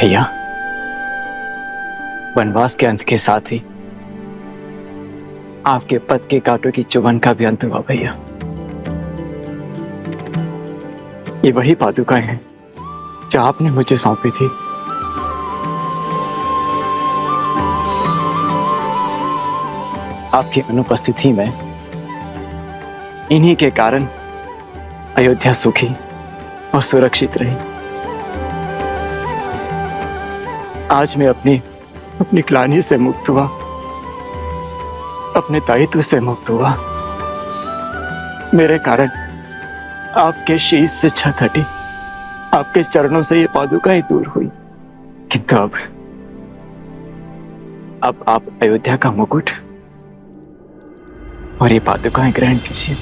भैया, वनवास के अंत के साथ ही आपके पद के कांटों की चुभन का भी अंत हुआ भैया। ये वही पादुकाएं हैं जो आपने मुझे सौंपी थी। आपकी अनुपस्थिति में इन्हीं के कारण अयोध्या सुखी और सुरक्षित रही। आज मैं अपनी ग्लानि से मुक्त हुआ, अपने दायित्व से मुक्त हुआ। मेरे कारण आपके शीश से छत हटी, आपके चरणों से ये पादुकाएं दूर हुई। किंतु अब आप अयोध्या का मुकुट और ये पादुकाएं ग्रहण कीजिए।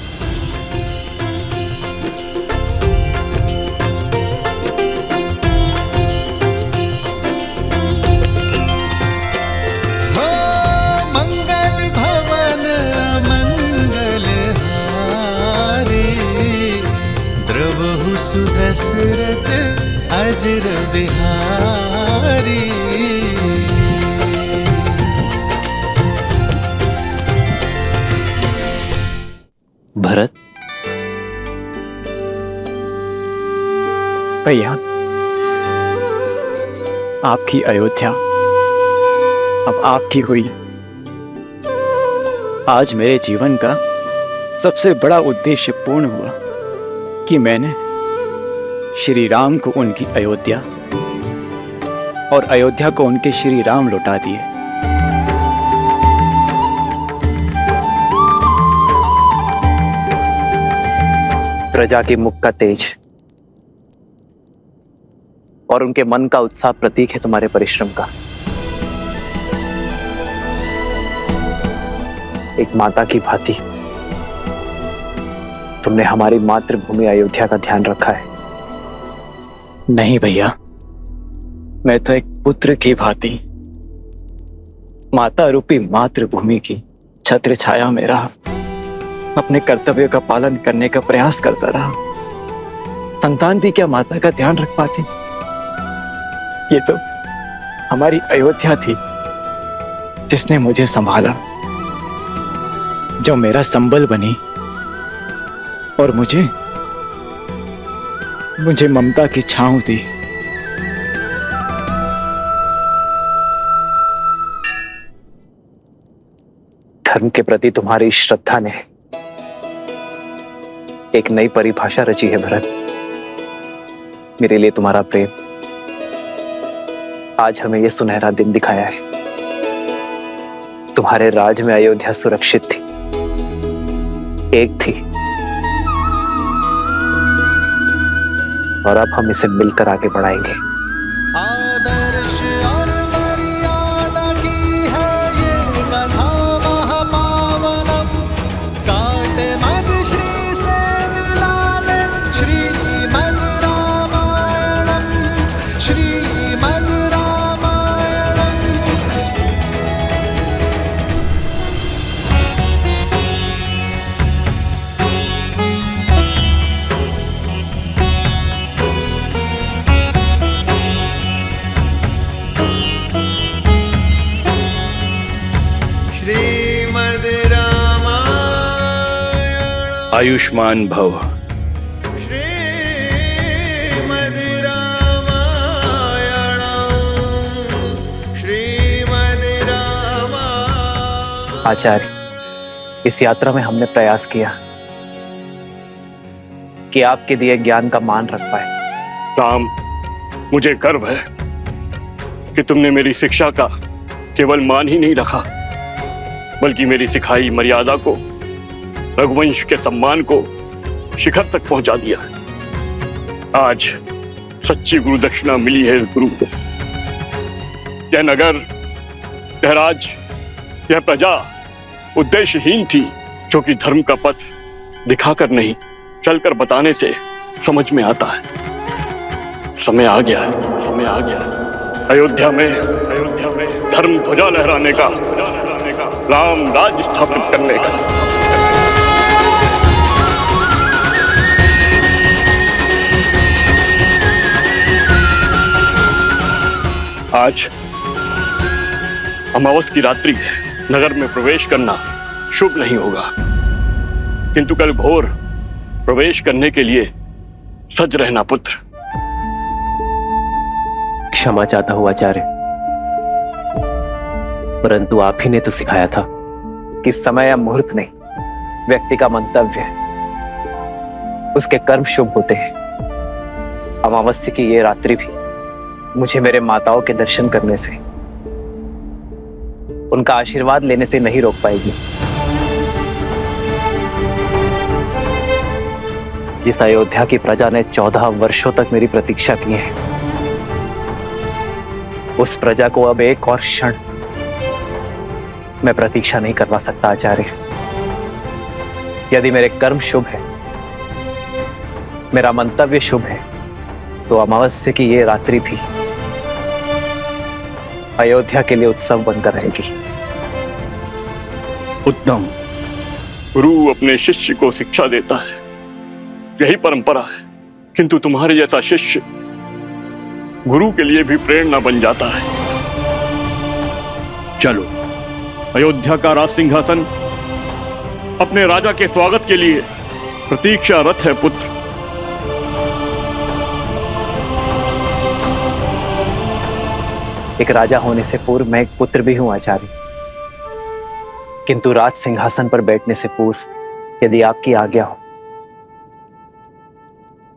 दशरथ अजर बिहारी। भरत, भैया, आपकी अयोध्या अब आपकी हुई। आज मेरे जीवन का सबसे बड़ा उद्देश्य पूर्ण हुआ कि मैंने श्री राम को उनकी अयोध्या और अयोध्या को उनके श्री राम लौटा दिए। प्रजा के मुख का तेज और उनके मन का उत्साह प्रतीक है तुम्हारे परिश्रम का। एक माता की भांति तुमने हमारी मातृभूमि अयोध्या का ध्यान रखा है। नहीं भैया, मैं तो एक पुत्र की भांति माता रूपी मातृभूमि की छत्र छाया में रहा, अपने कर्तव्यों का पालन करने का प्रयास करता रहा। संतान भी क्या माता का ध्यान रख पाती? ये तो हमारी अयोध्या थी जिसने मुझे संभाला, जो मेरा संबल बनी और मुझे ममता की छांव दी। धर्म के प्रति तुम्हारी श्रद्धा ने एक नई परिभाषा रची है भरत। मेरे लिए तुम्हारा प्रेम आज हमें यह सुनहरा दिन दिखाया है। तुम्हारे राज में अयोध्या सुरक्षित थी, एक थी, और अब हम इसे मिलकर आगे बढ़ाएंगे। आदर्श और मर्यादा की है ये कथा महापावनम। काट मद श्री से मिला दे श्रीमद् रामायणम, श्रीमद् रामायणम। श्रीमद् रामायण आयुष्मान भव। श्रीमद् रामायण, श्रीमद् रामायण। आचार्य, इस यात्रा में हमने प्रयास किया कि आपके दिए ज्ञान का मान रख पाए। राम, मुझे गर्व है कि तुमने मेरी शिक्षा का केवल मान ही नहीं रखा, बल्कि मेरी सिखाई मर्यादा को, रघुवंश के सम्मान को शिखर तक पहुंचा दिया। आज सच्ची गुरु दक्षिणा मिली है इस गुरु को। यह नगर, यह राज, यह प्रजा उद्देश्यहीन थी, जो कि धर्म का पथ दिखाकर नहीं, चलकर बताने से समझ में आता है। समय आ गया है, समय आ गया है। अयोध्या में धर्म ध्वजा लहराने का, राम राज स्थापित करने का। आज अमावस की रात्रि है, नगर में प्रवेश करना शुभ नहीं होगा, किंतु कल भोर प्रवेश करने के लिए सज रहना पुत्र। क्षमा चाहता हूं आचार्य, परंतु आप ही ने तो सिखाया था कि समय या मुहूर्त नहीं, व्यक्ति का मंतव्य है, उसके कर्म शुभ होते हैं। अमावस्या की ये रात्रि भी मुझे मेरे माताओं के दर्शन करने से, उनका आशीर्वाद लेने से नहीं रोक पाएगी। जिस अयोध्या की प्रजा ने 14 वर्षों तक मेरी प्रतीक्षा की है, उस प्रजा को अब एक और क्षण मैं प्रतीक्षा नहीं करवा सकता आचार्य। यदि मेरे कर्म शुभ है, मेरा मंतव्य शुभ है, तो अमावस्या की ये रात्रि भी अयोध्या के लिए उत्सव बनकर रहेगी। उत्तम। गुरु अपने शिष्य को शिक्षा देता है, यही परंपरा है, किंतु तुम्हारे जैसा शिष्य गुरु के लिए भी प्रेरणा बन जाता है। चलो, अयोध्या का राज सिंहासन अपने राजा के स्वागत के लिए प्रतीक्षारत है पुत्र। एक राजा होने से पूर्व मैं एक पुत्र भी हूं आचार्य, किंतु राज सिंहासन पर बैठने से पूर्व यदि आपकी आज्ञा हो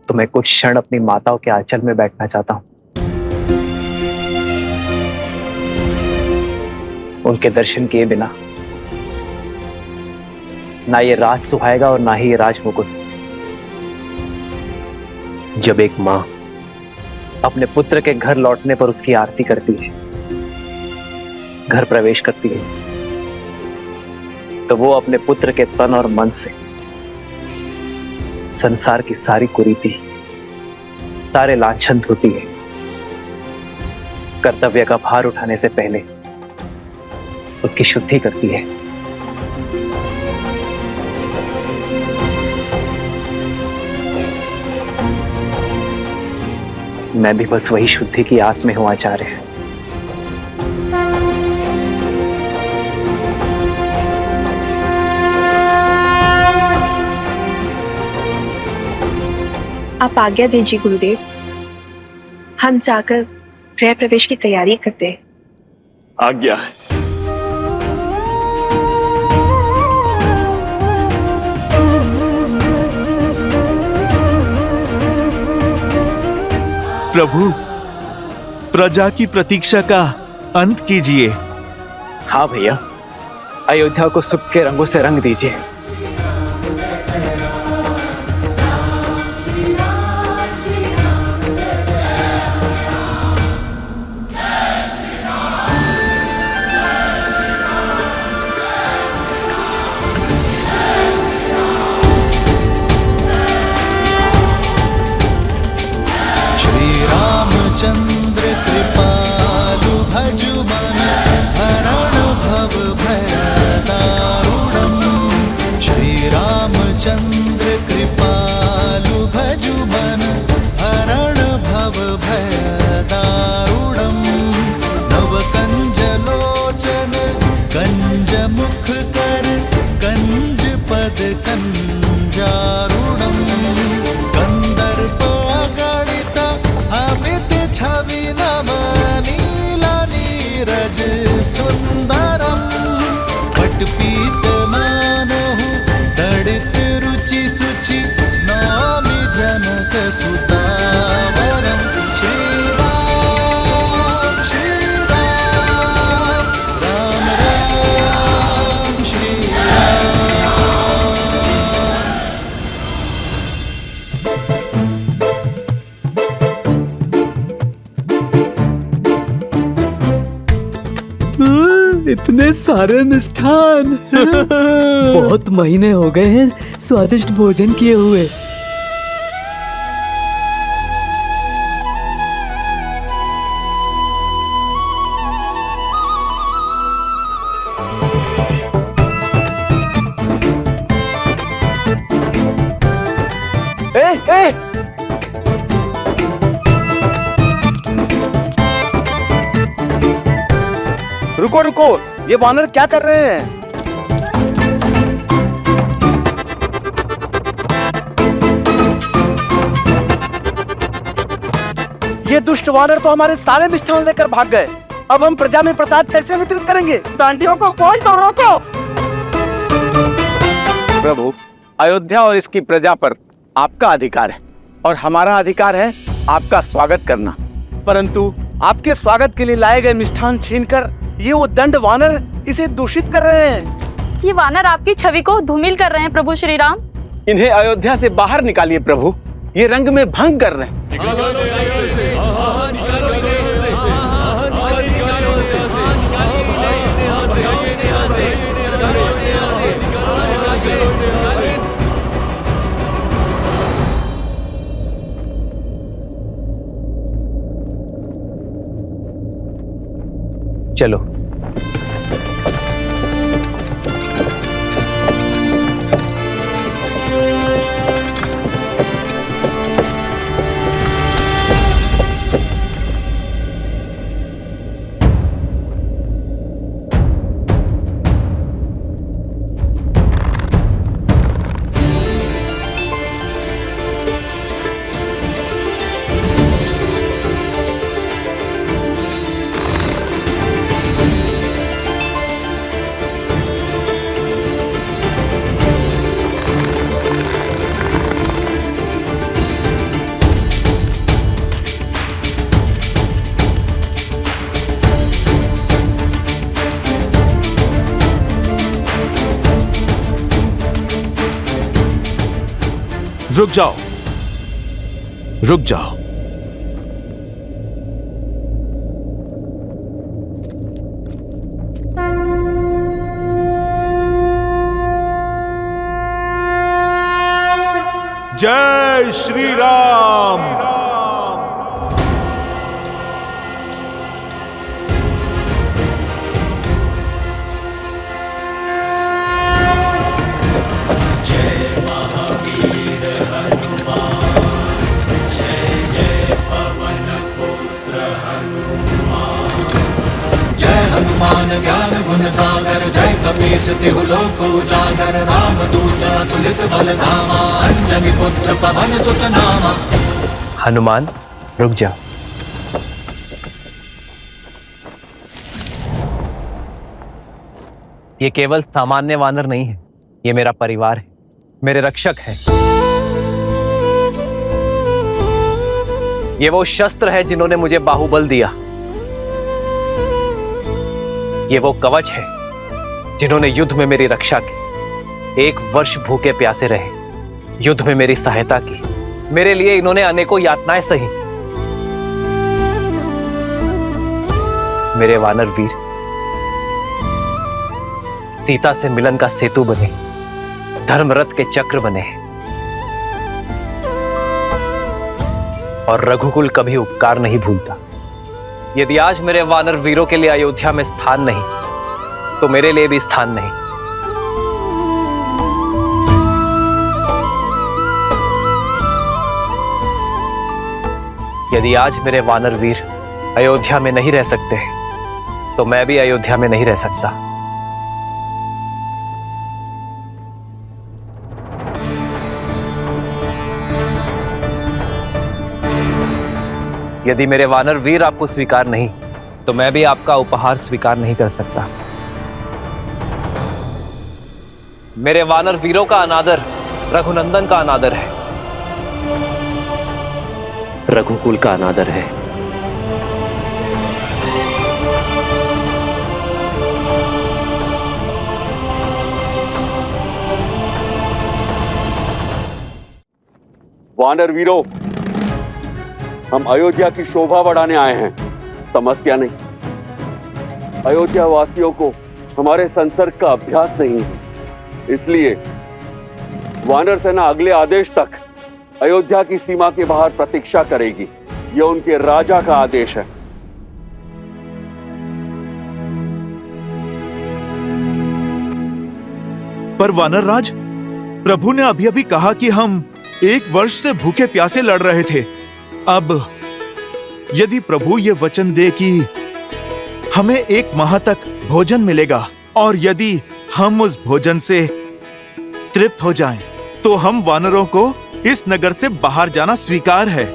तो मैं कुछ क्षण अपनी माताओं के आंचल में बैठना चाहता हूं। उनके दर्शन किए बिना ना ये राज सुहाएगा और ना ही ये राज मुकुट। जब एक मां अपने पुत्र के घर लौटने पर उसकी आरती करती है, घर प्रवेश करती है, तो वो अपने पुत्र के तन और मन से संसार की सारी कुरीति, सारे लांछन धोती है। कर्तव्य का भार उठाने से पहले उसकी शुद्धि करती है। मैं भी बस वही शुद्धि की आस में हूं आचार्य। आप आज्ञा दीजिए गुरुदेव, हम जाकर गृह प्रवेश की तैयारी करते हैं। आज्ञा है। प्रभु, प्रजा की प्रतीक्षा का अंत कीजिए। हाँ भैया, अयोध्या को सुख के रंगों से रंग दीजिए। चंद्र कृपालु भजु मन हरण भव भय दारुणम्। श्री रामचंद्र कृपालु भजु मन हरण भव भय दारुणम्। नव कंज लोचन कंज मुख कर कंज पद कंजारुणम्। कंदर्प गणित अमित छवि नम नीला नीरज सुंदरम। पटपीत मानहु दड़ित रुचि सुचि नामि जनक सुतावरम। श्री राम राम राम श्री इतने सारे मिष्ठान। बहुत महीने हो गए हैं स्वादिष्ट भोजन किए हुए। ए, रुको रुको, ये वानर क्या कर रहे हैं? ये दुष्ट वानर तो हमारे सारे मिष्ठान लेकर भाग गए। अब हम प्रजा में प्रसाद कैसे वितरित करेंगे? डांडियों को कौन तो रोको। प्रभु, अयोध्या और इसकी प्रजा पर आपका अधिकार है और हमारा अधिकार है आपका स्वागत करना। परंतु आपके स्वागत के लिए लाए गए मिष्ठान छीनकर ये उद्दंड वानर इसे दूषित कर रहे हैं। ये वानर आपकी छवि को धूमिल कर रहे हैं प्रभु श्री राम। इन्हें अयोध्या से बाहर निकालिए प्रभु, ये रंग में भंग कर रहे हैं। चलो। रुक जाओ, रुक जाओ। जय श्री राम। हनुमान ज्ञान गुण सागर जय कपीस तिहु लोक उजागर रामदूत अतुलित बल धामा अंजनी पुत्र पवन सुत नामा। हनुमान, रुक जाओ। ये केवल सामान्य वानर नहीं है, ये मेरा परिवार है, मेरे रक्षक हैं। ये वो शस्त्र है जिन्होंने मुझे बाहुबल दिया। ये वो कवच है जिन्होंने युद्ध में मेरी रक्षा की। 1 वर्ष भूखे प्यासे रहे, युद्ध में मेरी सहायता की। मेरे लिए इन्होंने अनेकों यातनाएं सही। मेरे वानर वीर सीता से मिलन का सेतु बने, धर्मरथ के चक्र बने हैं। और रघुकुल कभी उपकार नहीं भूलता। यदि आज मेरे वानर वीरों के लिए अयोध्या में स्थान नहीं, तो मेरे लिए भी स्थान नहीं। यदि आज मेरे वानर वीर अयोध्या में नहीं रह सकते, तो मैं भी अयोध्या में नहीं रह सकता। यदि मेरे वानर वीर आपको स्वीकार नहीं, तो मैं भी आपका उपहार स्वीकार नहीं कर सकता। मेरे वानर वीरों का अनादर रघुनंदन का अनादर है, रघुकुल का अनादर है। वानर वीरों, हम अयोध्या की शोभा बढ़ाने आए हैं, समस्या नहीं। अयोध्या वासियों को हमारे संसर्ग का अभ्यास नहीं है, इसलिए वानर सेना अगले आदेश तक अयोध्या की सीमा के बाहर प्रतीक्षा करेगी। यह उनके राजा का आदेश है। पर वानर राज, प्रभु ने अभी अभी कहा कि हम 1 वर्ष से भूखे प्यासे लड़ रहे थे। अब यदि प्रभु ये वचन दे कि हमें 1 माह तक भोजन मिलेगा, और यदि हम उस भोजन से तृप्त हो जाएं, तो हम वानरों को इस नगर से बाहर जाना स्वीकार है।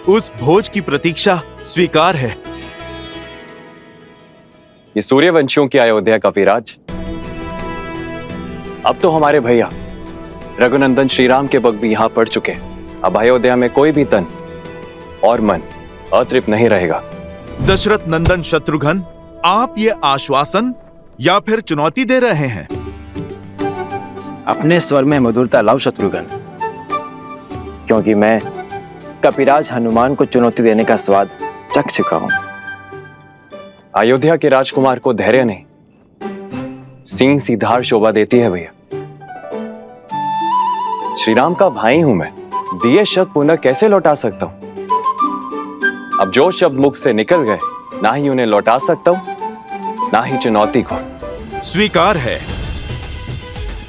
उस भोज की प्रतीक्षा स्वीकार है। ये सूर्यवंशियों की अयोध्या का विराज अब तो हमारे भैया रघुनंदन श्रीराम के वक्त भी यहां पड़ चुके हैं। अब अयोध्या में कोई भी तन और मन अतृप्त नहीं रहेगा। दशरथ नंदन शत्रुघ्न, आप ये आश्वासन या फिर चुनौती दे रहे हैं? अपने स्वर में मधुरता लाओ शत्रुघ्न, क्योंकि मैं कपिराज हनुमान को चुनौती देने का स्वाद चख चुका हूं। अयोध्या के राजकुमार को धैर्य नहीं, सिंह सी धार शोभा देती है भैया। श्रीराम का भाई हूं मैं, दिए शब्द पुनः कैसे लौटा सकता हूं? अब जो शब्द मुख से निकल गए, ना ही उन्हें लौटा सकता हूं, ना ही चुनौती को। स्वीकार है।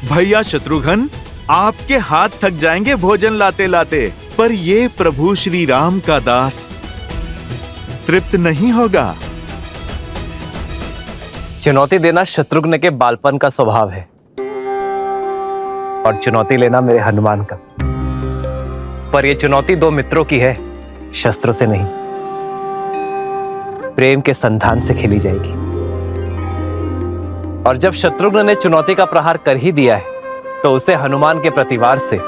भैया शत्रुघ्न, आपके हाथ थक जाएंगे भोजन लाते लाते, पर ये प्रभु श्री राम का दास तृप्त नहीं होगा। चुनौती देना शत्रुघ्न के बालपन का स्वभाव है, और चुनौती लेना मेरे हनुमान का। पर यह चुनौती दो मित्रों की है, शस्त्रों से नहीं, प्रेम के संधान से खेली जाएगी। और जब शत्रुघ्न ने चुनौती का प्रहार कर ही दिया है, तो उसे हनुमान के प्रतिवार से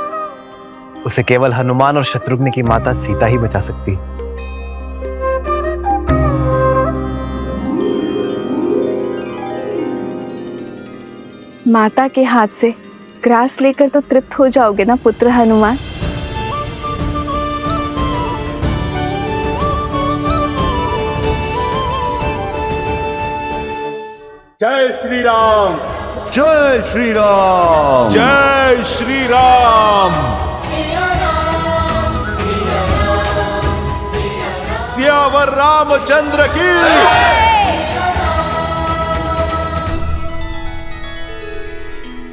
उसे केवल हनुमान और शत्रुघ्न की माता सीता ही बचा सकती है। माता के हाथ से ग्रास लेकर तो तृप्त हो जाओगे ना पुत्र हनुमान? जय श्री राम, जय श्री राम, जय श्री राम। सियावर रामचंद्र की।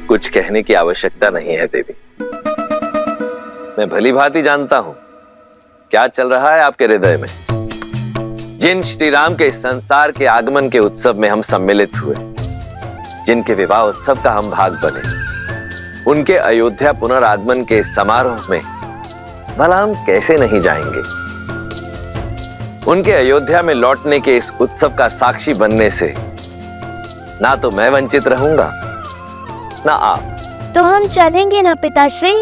कुछ कहने की आवश्यकता नहीं है देवी, मैं भली भांति जानता हूं क्या चल रहा है आपके हृदय में। जिन श्री राम के इस संसार के आगमन के उत्सव में हम सम्मिलित हुए, जिनके विवाह उत्सव का हम भाग बने, उनके अयोध्या पुनरागमन के समारोह में भला हम कैसे नहीं जाएंगे। उनके अयोध्या में लौटने के इस उत्सव का साक्षी बनने से ना तो मैं वंचित रहूंगा, ना आप। तो हम चलेंगे ना पिताश्री?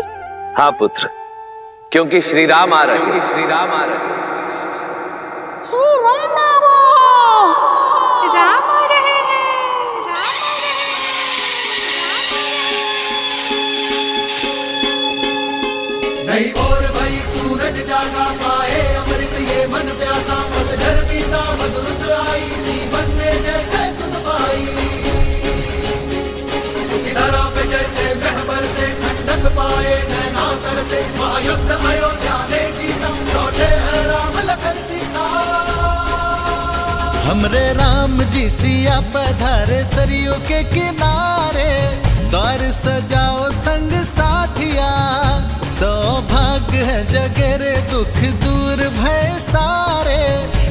हाँ पुत्र, क्योंकि श्री राम आ रहे हैं। श्री राम आ रहे हैं। श्री राम आ रहे हैं। राम आ रहे हैं। नई ओर भई सूरज जागा पाए अमृत ये मन प्यासा, पतझड़ पीता मधुर आई, जीवन ने जैसे सुध पाई। सुखी धरा पे जैसे महबर से ठंडक पाए नैना तर से, महायुद्ध अयोध्या ने जीता, लौटे हैं राम लखन सीता। हमरे राम जी सिया पधारे सरयू के किनारे, द्वार सजाओ संग साथिया, सौभाग्य है जगरे दुख दूर भय सारे,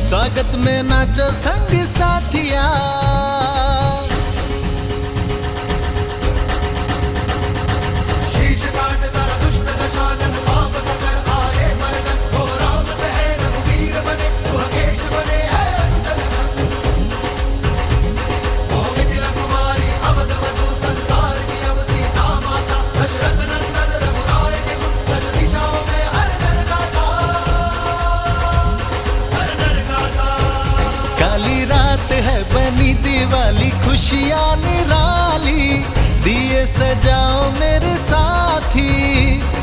स्वागत में नाचो संग साथिया। शीश काट तर दुष्ट दशानन, पाप नगर आए मर्दन, हो राम सहे रघुवीर बने, सुहकेश बने है अंजन। हो मिथिला कुमारी अवध वधु, संसार की अब सीता माता, दशरथ नंदन रघुराय के गुण, दस दिशाओं में हर नर गाता, हर नर गाता। काली रात है बनी दिवाली, खुशियाँ निराली, दिए सजाओ मेरे साथी,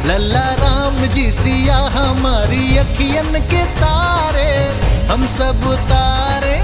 लल्ला राम जी सिया हमारी अखियन के तारे, हम सब उतारे